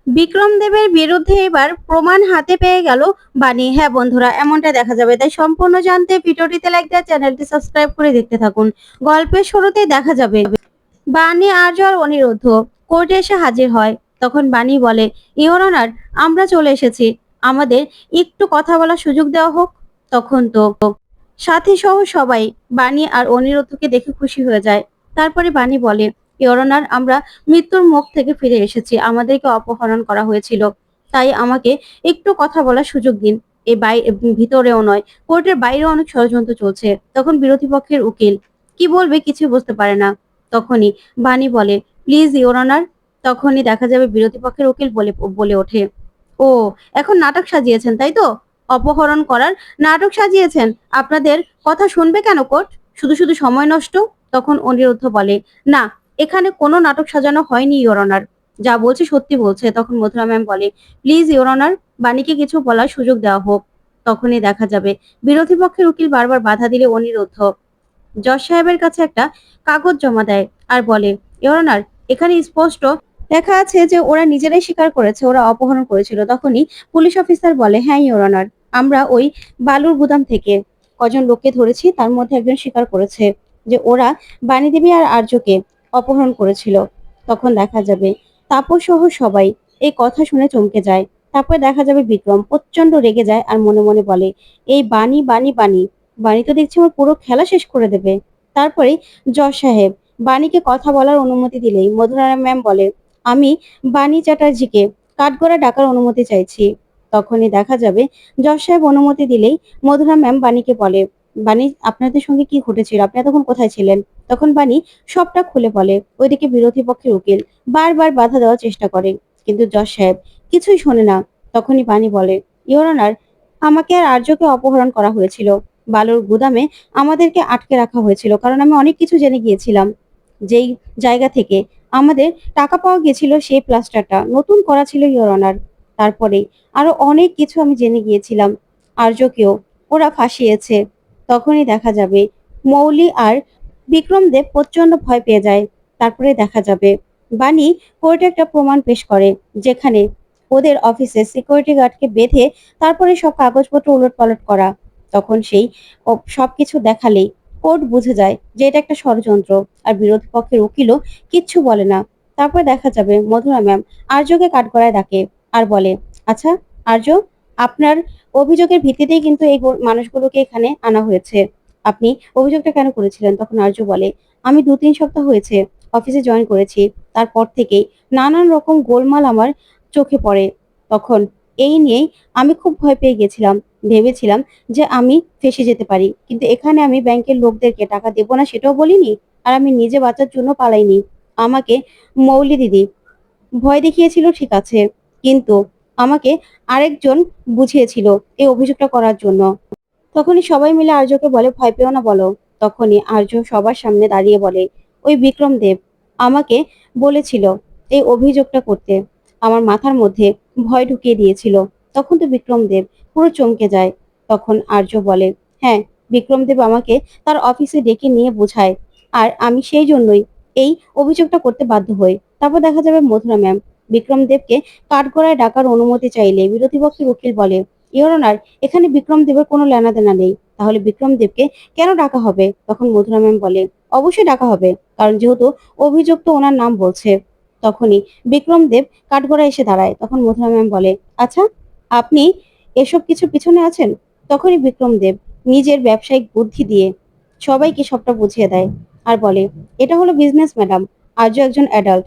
বিক্রম দেবের বিরুদ্ধে এবার প্রমাণ হাতে পেয়ে গেল বাণী। হ্যাঁ বন্ধুরা, এমনটা দেখা যাবে। তাই সম্পূর্ণ জানতে ভিডিওটিতে লাইক দিয়ে চ্যানেলটি সাবস্ক্রাইব করে দেখতে থাকুন। গল্পের শুরুতেই দেখা যাবে বাণী, আর্য আর অনিরুদ্ধ কোর্টে এসে হাজির হয়। তখন বাণী বলে, ইওর অনার, আমরা চলে এসেছি, আমাদের একটু কথা বলার সুযোগ দেওয়া হোক। তখন তো সাথী সহ সবাই বাণী আর অনিরুদ্ধকে দেখে খুশি হয়ে যায়। তারপরে বাণী বলে, ইওর অনার, আমরা মৃত্যুর মুখ থেকে ফিরে এসেছি, আমাদেরকে অপহরণ করা হয়েছিল, তাই আমাকে একটু কথা বলার সুযোগ দিন। এই ভিতরেও নয়, কোর্টের বাইরেও অনেক ষড়যন্ত্র চলছে। তখন বিরোধী পক্ষের উকিল কি বলবে কিছু বুঝতে পারে না। তখনই বাণী বলে, প্লিজ ইওর অনার। তখনই দেখা যাবে বিরোধী পক্ষের উকিল বলে বলে ওঠে, ও, এখন নাটক সাজিয়েছেন তাই তো? অপহরণ করার নাটক সাজিয়েছেন? আপনাদের কথা শুনবে কেন কোর্ট? শুধু শুধু সময় নষ্ট। তখন অনিরুদ্ধ বলে, না, এখানে কোনো নাটক সাজানো হয়নি ইওর অনার, যা বলছে সত্যি বলছে। তখন মধুরা ম্যাম বলে, প্লিজ ইওর অনার, বাণীকে কিছু বলার সুযোগ দেওয়া হোক। তখনই দেখা যাবে বিরোধী পক্ষের উকিল বারবার বাধা দিলে অনিরুদ্ধ জজ সাহেবের কাছে একটা কাগজ জমা দেয় আর বলে, ইওর অনার, এখানে স্পষ্ট লেখা আছে যে ওরা নিজেরাই স্বীকার করেছে ওরা অপহরণ করেছিল। তখনই পুলিশ অফিসার বলে, হ্যাঁ ইওর অনার, আমরা ওই বালুর গুদাম থেকে কজন লোককে ধরেছি, তার মধ্যে একজন স্বীকার করেছে যে ওরা বাণী দেবী আর আর্যকে অপহরণ করেছিল। তখন দেখা যাবে তাপস সহ সবাই এই কথা শুনে চমকে যায়। তারপরে দেখা যাবে বিক্রম প্রচন্ড রেগে যায় আর মনে মনে বলে, এই বাণী বাণী বাণী, বাণী তো দেখছি আমার পুরো খেলা শেষ করে দেবে। তারপরে জজ সাহেব বাণীকে কথা বলার অনুমতি দিলেই মধুরা ম্যাম বলে, আমি বাণী চ্যাটার্জিকে কাঠগড়ায় ডাকার অনুমতি চাইছি। তখনই দেখা যাবে জজ সাহেব অনুমতি দিলেই মধুরা ম্যাম বাণীকে বলে, বাণী, আপনাদের সঙ্গে কি ঘটেছিল, আপনি তখন কোথায় ছিলেন? তখন বাণী সবটা খুলে বলে। ওইদিকে বিরোধী পক্ষের উকিল বারবার বাধা দেওয়ার চেষ্টা করে, কিন্তু জজ সাহেব কিছুই শোনে না। তখনই বাণী বলে, ইওর অনার, আমাকে আর আর্যকে অপহরণ করা হয়েছিল, বালুর গুদামে আমাদেরকে আটকে রাখা হয়েছিল, কারণ আমি অনেক কিছু জেনে গিয়েছিলাম। যেই জায়গা থেকে আমাদের টাকা পাওয়া গেছিল সেই প্লাস্টারটা নতুন করা ছিল ইওর অনার। তারপরে আরো অনেক কিছু আমি জেনে গিয়েছিলাম। আর্যকেও ওরা ফাঁসিয়েছে। তখনই দেখা যাবে মৌলি আর বিক্রম দেব প্রচন্ড ভয় পেয়ে যায়। তারপরে দেখা যাবে বাণী কোর্টে একটা প্রমাণ পেশ করে, যেখানে ওদের অফিসে সিকিউরিটি গার্ডকে বেঁধে তারপরে সব কাগজপত্র উলটপালট করা। তখন সেই সবকিছু দেখালেই কোর্ট বুঝে যায় যে এটা একটা ষড়যন্ত্র। আর বিরোধী পক্ষের উকিলও কিচ্ছু বলে না। তারপরে দেখা যাবে মধুরা ম্যাম আর্যকে কাঠগড়ায় ডাকে আর বলে, আচ্ছা আর্য, আপনার অভিযোগের ভিত্তিতেই কিন্তু এই মানুষগুলোকে এখানে আনা হয়েছে, আপনি অভিযোগটা কেন করেছিলেন? তখন আর্য বলে, আমি 2-3 সপ্তাহ হয়েছে অফিসে জয়েন করেছি, তারপর থেকেই নানান রকম গোলমাল আমার চোখে পড়ে। তখন এই নিয়েই আমি খুব ভয় পেয়ে গেছিলাম, ভেবেছিলাম যে আমি ফেঁসে যেতে পারি, কিন্তু এখানে আমি ব্যাংকের লোকদেরকে টাকা দেবো না সেটাও বলিনি, আর আমি নিজে বাঁচার জন্য পালাইনি। আমাকে মৌলি দিদি ভয় দেখিয়েছিল ঠিক আছে, কিন্তু আমাকে আরেকজন বুঝিয়েছিল এই অভিযোগটা করার জন্য। তখনই সবাই মিলে আর্যকে বলে, ভয় পেও না বলো। তখনই আর্য সবার সামনে দাঁড়িয়ে বলে, ওই বিক্রম দেব আমাকে বলেছিল এই অভিযোগটা করতে, আমার মাথার মধ্যে ভয় ঢুকিয়ে দিয়েছিল। তখন তো বিক্রম দেব পুরো চমকে যায়। তখন আর্য বলে, হ্যাঁ, বিক্রম দেব আমাকে তার অফিসে ডেকে নিয়ে বোঝায়, আর আমি সেই জন্যই এই অভিযোগটা করতে বাধ্য হই। তারপর দেখা যাবে মধুরা ম্যাম বিক্রম দেবকে কাঠগড়ায় ডাকার অনুমতি চাইলে বিরোধী পক্ষের উকিল বলে, ইওর অনার, এখানে বিক্রম দেবের কোনো লেনাদেনা নেই, তাহলে বিক্রম দেবকে কেন ডাকা হবে? তখন মধুরা ম্যাম বলে, অবশ্যই ডাকা হবে, কারণ যেহেতু অভিযোগ তো ওনার নাম বলছে। তখনই বিক্রম দেব কাঠগড়ায় এসে দাঁড়ায়। তখন মধুরা ম্যাম বলে, আচ্ছা, আপনি এসব কিছু পিছনে আছেন? তখনই বিক্রম দেব নিজের ব্যবসায়িক বুদ্ধি দিয়ে সবাইকে সবটা বুঝিয়ে দেয় আর বলে, এটা হলো বিজনেস ম্যাডাম, আর্য একজন অ্যাডাল্ট,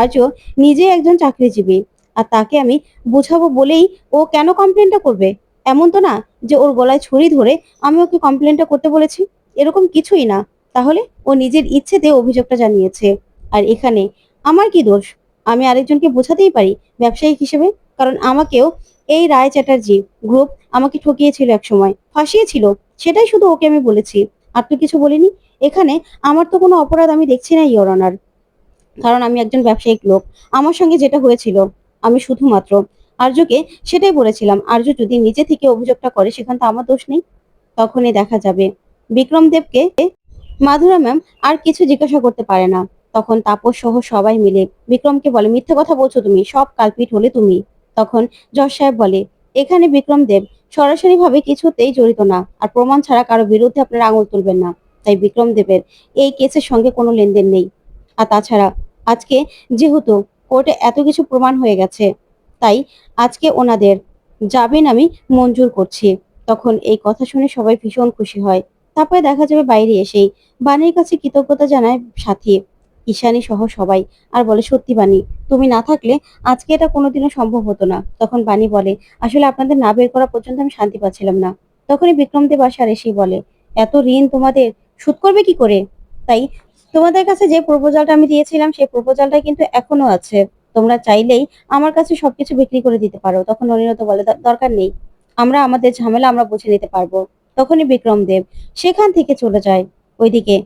আর্য নিজেই একজন চাকরিজীবী, আর তাকে আমি বুঝাবো বলেই ও কেন কমপ্লেনটা করবে? এমন তো না যে ওর গলায় ছুরি ধরে আমি ওকে কমপ্লেনটা করতে বলেছি, এরকম কিছুই না। তাহলে ও নিজের ইচ্ছেতে অভিযোগটা জানিয়েছে। আর এখানে আমার কি দোষ? আমি আরেকজনকে বোঝাতেই পারি ব্যবসায়িক হিসেবে, কারণ আমাকেও এই রায় চ্যাটার্জি গ্রুপ আমাকে ঠকিয়েছিল, এক সময় ফাঁসিয়েছিল, সেটাই শুধু ওকে আমি বলেছি, আর তো কিছু বলিনি। এখানে আমার তো কোনো অপরাধ আমি দেখছি না ইওর অনার, কারণ আমি একজন ব্যবসায়িক লোক। আমার সঙ্গে যেটা হয়েছিল আমি শুধুমাত্র আর্যকে সেটাই বলেছিলাম, আর্য যদি নিজে থেকে অভিযোগটা করে সেখানে তো আমার দোষ নেই। তখনই দেখা যাবে বিক্রম দেবকে মাধুরা ম্যাম আর কিছু জিজ্ঞাসা করতে পারে না। তখন তাপস সহ সবাই মিলে বিক্রমকে বলে, মিথ্যে কথা বলছো তুমি, সব কালপিট হলে তুমি। তখন জজ সাহেব বলে, এখানে বিক্রম দেব সরাসরি ভাবে কিছুতেই জড়িত না, আর প্রমাণ ছাড়া কারো বিরুদ্ধে আপনারা আঙুল তুলবেন না। তাই বিক্রম দেবের এই কেসের সঙ্গে কোনো লেনদেন নেই। আর তাছাড়া আজকে যেহেতু কোর্টে এত কিছু প্রমাণ হয়ে গেছে, তাই আজকে ওনাদের জামিন আমি মঞ্জুর করছি। তখন এই কথা শুনে সবাই ভীষণ খুশি হয়। তারপরে দেখা যাবে বাইরে এসেই বাণীর কাছে কৃতজ্ঞতা জানায় সাথী, ঈশানী সহ সবাই, আর বলে, সত্যি বাণী, তুমি না থাকলে আজকে এটা কোনোদিনও সম্ভব হতো না। তখন বাণী বলে, আসলে আপনাদের না বের করা পর্যন্ত আমি শান্তি পাচ্ছিলাম না। তখনই বিক্রম দেব আসার এসেই বলে, এত ঋণ তোমাদের শোধ করবে কি করে? তাই তোমাদের কাছে যে প্রপোজালটা আমি দিয়েছিলাম সেই প্রপোজালটা কিন্তু এখনো আছে, তোমরা চাইলেই আমার কাছে সবকিছু বিক্রি করে দিতে পারো। তখন অনিরুদ্ধ বলে, দরকার নেই, আমরা আমাদের ঝামেলা আমরা বুঝে নিতে পারবো। তখনই বিক্রম দেব সেখান থেকে চলে যায়। ওইদিকে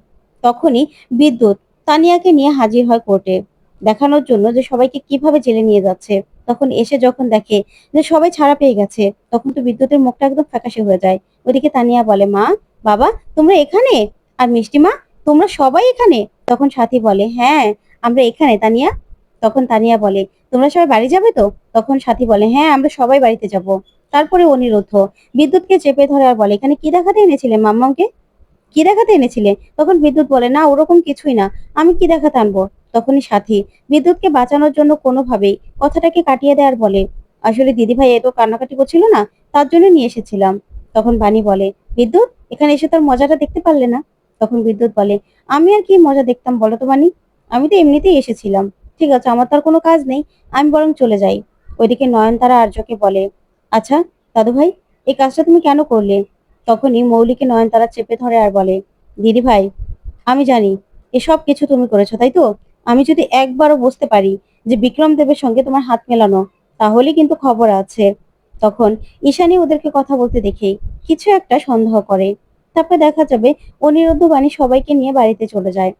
তখনই বিদ্যুৎ তানিয়াকে নিয়ে হাজির হয় কোর্টে, দেখানোর জন্য যে সবাইকে কিভাবে জেলে নিয়ে যাচ্ছে। তখন এসে যখন দেখে যে সবাই ছাড়া পেয়ে গেছে, তখন তো বিদ্যুতের মুখটা একদম ফ্যাকাশে হয়ে যায়। ওইদিকে তানিয়া বলে, মা, বাবা, তোমরা এখানে? আর মিষ্টি মা, তোমরা সবাই এখানে? তখন সাথী বলে, হ্যাঁ, আমরা এখানে তানিয়া। তখন তানিয়া বলে, তোমরা সবাই বাড়ি যাবে তো? তখন সাথী বলে, হ্যাঁ, আমরা সবাই বাড়িতে যাব। তারপরে অনিরুদ্ধ বিদ্যুৎকে চেপে ধরে আর বলে, এখানে কি দেখাতে এনেছিলে মাম্মাকে? কি দেখাতে এনেছিলে? তখন বিদ্যুৎ বলে, না, ওরকম কিছুই না, আমি কি দেখাতে আনবো? তখনই সাথী বিদ্যুৎকে বাঁচানোর জন্য কোনোভাবেই কথাটাকে কাটিয়ে দেয় আর বলে, আসলে দিদিভাই এত কান্নাকাটি করছিল না, তার জন্য নিয়ে এসেছিলাম। তখন বাণী বলে, বিদ্যুৎ, এখানে এসে তোর মজাটা দেখতে পারলে না? তখন বিদ্যুৎ বলে, আমি আর কি মজা দেখতাম বলো তো বাণী, আমি তো এমনিতেই এসেছিলাম। ঠিক আছে, আমার তো আর কোনো কাজ নেই, আমি বরং চলে যাই। ওইদিকে নয়নতারা আর্যকে বলে, আচ্ছা দাদু ভাই, এই কাজটা তুমি কেন করলে? তখনই মৌলিকে নয়নতারা চেপে ধরে আর বলে, দিদি ভাই, আমি জানি এসব কিছু তুমি করেছো, তাই তো? আমি যদি একবারও বুঝতে পারি যে বিক্রম দেবের সঙ্গে তোমার হাত মেলানো, তাহলে কিন্তু খবর আছে। তখন ঈশানী ওদেরকে কথা বলতে দেখেই কিছু একটা সন্দেহ করে। তারপর দেখা যাবে অনিরুদ্ধ বাণী সবাইকে নিয়ে বাড়িতে চলে যায়।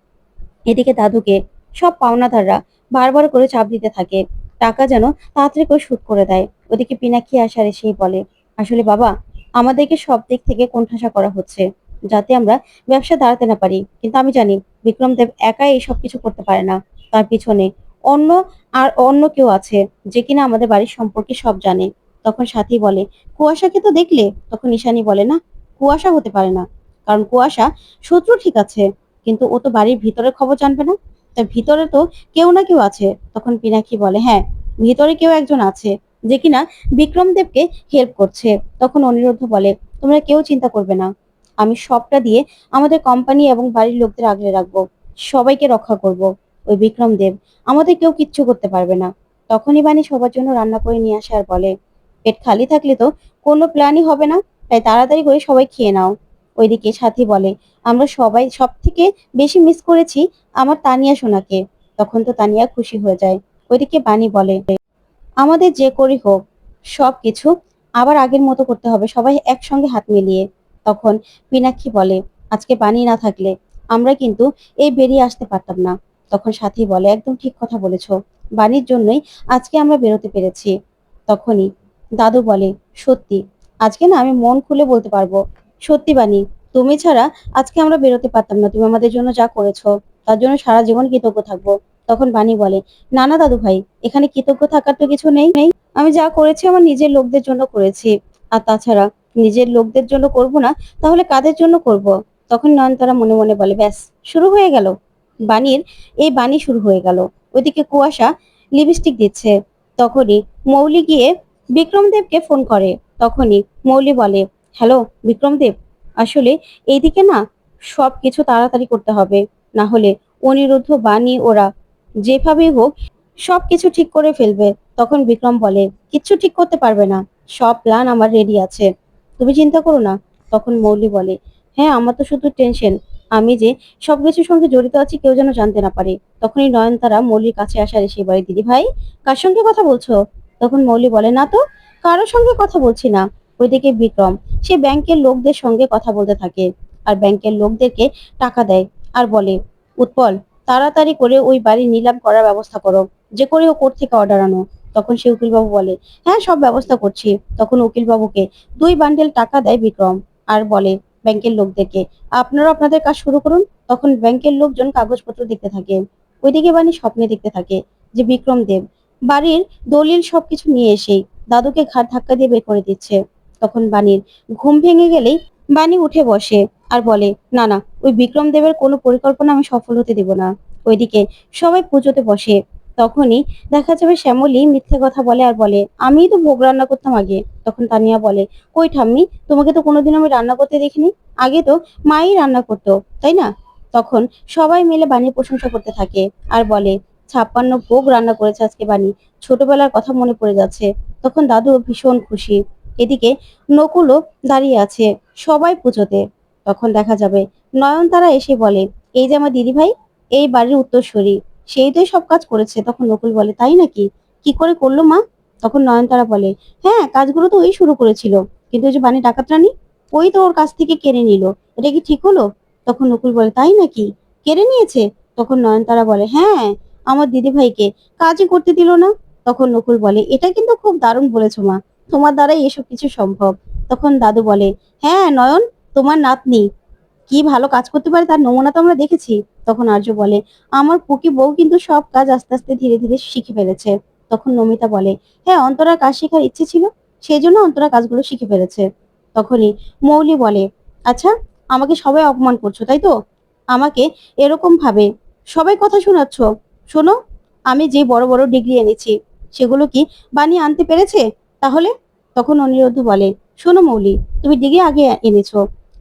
এদিকে দাদুকে সব পাওনাদাররা বারবার করে চাপ দিতে থাকে, টাকা যেন তাড়াতাড়ি করে শোধ করে দেয়। ওদিকে পিনাকি আসার এসেই বলে, আসলে বাবা, আমাদেরকে সব দিক থেকে কোণঠাসা করা হচ্ছে, যাতে আমরা ব্যবসা দাঁড়াতে না পারি। কিন্তু আমি জানি বিক্রম দেব একাই এই সব কিছু করতে পারে না, তার পিছনে অন্য অন্য কেউ আছে, যে কিনা আমাদের বাড়ির সম্পর্কে সব জানে। তখন সাথী বলে, কুয়াশাকে তো দেখলে? তখন ঈশানী বলে, না, কুয়াশা হতে পারে না, কারণ কুয়াশা শত্রু ঠিক আছে, কিন্তু ও তো বাড়ির ভিতরের খবর জানবে না, তার ভিতরে তো কেউ না কেউ আছে। তখন পিনাকি বলে, হ্যাঁ, ভিতরে কেউ একজন আছে, যে কিনা বিক্রম দেবকে হেল্প করছে। তখন অনিরুদ্ধ বলে, তোমরা কেউ চিন্তা করবে না, আমি সবটা দিয়ে আমাদের কোম্পানি এবং বাড়ির লোকদের আগলে রাখবো, সবাইকে রক্ষা করব। ওই বিক্রম দেব আমাদের কেউ কিচ্ছু করতে পারবে না। তখনই বাণী সবার জন্য রান্না করে নিয়ে আসে আর বলে, পেট খালি থাকলে তো কোনো প্ল্যানই হবে না, তাই তাড়াতাড়ি করে সবাই খেয়ে নাও। ওইদিকে সাথী বলে, আমরা সবাই সব থেকে বেশি মিস করেছি আমার তানিয়া সোনাকে। তখন তো তানিয়া খুশি হয়ে যায়। ওইদিকে বাণী বলে, আমাদের যে করি হোক, সবকিছু আবার আগের মতো করতে হবে, সবাই একসঙ্গে হাত মিলিয়ে। তখন পিনাক্ষী বলে, আজকে বাণী না থাকলে আমরা কিন্তু এই বেরিয়ে আসতে পারতাম না। তখন সাথী বলে, একদম ঠিক কথা বলেছো, বাণীর জন্যই আজকে আমরা বেরোতে পেরেছি। তখনই দাদু বলে, সত্যি, আজকে না আমি মন খুলে বলতে পারবো, সত্যি বাণী, তুমি ছাড়া আজকে আমরা বেরোতে পারতাম না, তুমি আমাদের জন্য যা করেছো তার জন্য সারা জীবন কৃতজ্ঞ থাকবো। তখন বাণী বলে, না না দাদু ভাই, এখানে কৃতজ্ঞ থাকার তো কিছু নেই। আমি যা করেছি আমার নিজের লোকদের জন্য করেছি, আর তাছাড়া নিজের লোকদের জন্য করব না, তাহলে কাদের জন্য করব? তখন নয়নতারা মনে মনে বলে, ব্যাস, শুরু হয়ে গেল বাণীর এই বাণী শুরু হয়ে গেল। ওইদিকে কুয়াশা লিপস্টিক দিচ্ছে। তখনই মৌলি গিয়ে বিক্রম দেবকে ফোন করে। তখনই মৌলি বলে, হ্যালো বিক্রম দেব, আসলে এইদিকে না সব কিছু তাড়াতাড়ি করতে হবে, না হলে অনিরুদ্ধ, বাণী ওরা যেভাবেই হোক সবকিছু ঠিক করে ফেলবে। তখন বিক্রম বলে, কিচ্ছু ঠিক করতে পারবে না, সব প্ল্যান আমার রেডি আছে, তুমি চিন্তা করো না। তখন মৌলি বলে, হ্যাঁ, আমার তো শুধু টেনশন, আমি যে সবকিছুর সঙ্গে জড়িত আছি কেউ যেন জানতে না পারে। তখনই নয়নতারা মৌলির কাছে আসার এসে বলে, দিদি ভাই, কার সঙ্গে কথা বলছো? তখন মৌলি বলে, না তো, কারোর সঙ্গে কথা বলছি না। ওইদিকে বিক্রম সে ব্যাংকের লোকদের সঙ্গে কথা বলতে থাকে, আর ব্যাংকের লোকদেরকে টাকা দেয় আর বলে, উৎপল, তাড়াতাড়ি করে ওই বাড়ি নিলাম করার ব্যবস্থা করো, যে করে ও কোর্ট থেকে অর্ডার আনো। তখন সে উকিলবাবু বলে, হ্যাঁ, সব ব্যবস্থা করছি। তখন উকিলবাবুকে 2 বান্ডেল টাকা দেয় বিক্রম, আর বলে ব্যাংকের লোকদেরকে, আপনারা আপনাদের কাজ শুরু করুন। তখন ব্যাংকের লোকজন কাগজপত্র দেখতে থাকে। ওইদিকে বাণী স্বপ্নে দেখতে থাকে যে বিক্রম দেব বাড়ির দলিল সবকিছু নিয়ে এসেই দাদুকে ঘাড় ধাক্কা দিয়ে বের করে দিচ্ছে। তখন বাণীর ঘুম ভেঙে গেলেই বাণী উঠে বসে আর বলে, না না, ওই বিক্রম দেবের কোনো পরিকল্পনা আমি সফল হতে দেব না। ওইদিকে সবাই পুজোতে বসে। তখনই দেখা যাবে শ্যামলী মিথ্যে কথা বলে আর বলে, আমিই তো ভোগ রান্না করতাম আগে। তখন তানিয়া বলে, কই ঠাম্মি, তোমাকে তো কোনোদিন আমি রান্না করতে দেখিনি। আগে তো মাই রান্না করতো, তাই না? তখন সবাই মিলে বাণীর প্রশংসা করতে থাকে আর বলে, 56 ভোগ রান্না করেছে আজকে বাণী, ছোটবেলার কথা মনে পড়ে যাচ্ছে। তখন দাদু ভীষণ খুশি। এদিকে নকুলও দাঁড়িয়ে আছে সবাই পুজোতে। তখন দেখা যাবে নয়নতারা এসে বলে, এই যে আমার দিদি ভাই, এই বাড়ির উত্তরসূরি, সেই তো সব কাজ করেছে। তখন নকুল বলে, তাই নাকি? কি করে করলো মা? তখন নয়নতারা বলে, হ্যাঁ, কাজগুলো তো ওই শুরু করেছিল, কিন্তু ওই যে বাণী ডাকাত রানী, ওই তো ওর কাছ থেকে কেড়ে নিল। এটা কি ঠিক হলো? তখন নকুল বলে, তাই নাকি? কেড়ে নিয়েছে? তখন নয়নতারা বলে, হ্যাঁ, আমার দিদি ভাইকে কাজই করতে দিল না। তখন নকুল বলে, এটা কিন্তু খুব দারুণ বলেছো মা, তোমার দ্বারাই এসব কিছু সম্ভব। তখন দাদু বলে, হ্যাঁ নয়ন, তোমার নাতনি কি ভালো কাজ করতে পারে তার নমুনা তো আমরা দেখেছি। তখন আর্য বলে, আমার পুকি বউ কিন্তু সব কাজ আস্তে আস্তে ধীরে ধীরে শিখে ফেলেছে। তখন নমিতা বলে, হ্যাঁ, অন্তরার কাজ শেখার ইচ্ছে ছিল, সেই জন্য অন্তরা কাজগুলো শিখে ফেলেছে। তখনই মৌলি বলে, আচ্ছা, আমাকে সবাই অপমান করছো তাই তো? আমাকে এরকম ভাবে সবাই কথা শোনাচ্ছ? শোনো, আমি যে বড় বড় ডিগ্রি এনেছি সেগুলো কি বানিয়ে আনতে পেরেছে তাহলে? তখন অনিরুদ্ধ বলে, শোনো মৌলি, তুমি ডিগ্রি আগে এনেছো,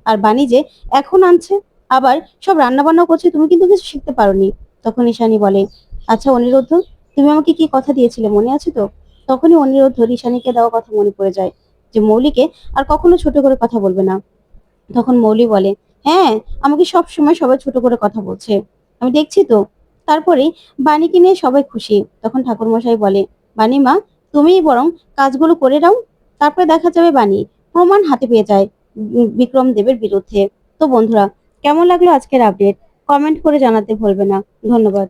আর বাণী যে এখন আনছে, আবার সব রান্না বান্না করছে, তুমি কিন্তু কিছু শিখতে পারোনি। তখন ঈশানী বলে, আচ্ছা অনিরুদ্ধ, তুমি আমাকে কি কথা দিয়েছিলে মনে আছে তো? তখনই অনিরুদ্ধ ঈশানীকে দেওয়া কথা মনে পড়ে যায় যে মৌলিকে আর কখনো ছোট করে কথা বলবে না। তখন মৌলি বলে, হ্যাঁ, আমাকে সব সময় সবাই ছোট করে কথা বলছে, আমি দেখছি তো। তারপরেই বাণীকে নিয়ে সবাই খুশি। তখন ঠাকুরমশাই বলে, বাণী মা, তুমিই বরং কাজগুলো করে দাও, তারপরে দেখা যাবে বাণী প্রমাণ হাতে পেয়ে যায় বিক্রম দেবের বিরুদ্ধে। তো বন্ধুরা, কেমন লাগলো আজকের আপডেট? কমেন্ট করে জানাতে ভুলবে না। ধন্যবাদ।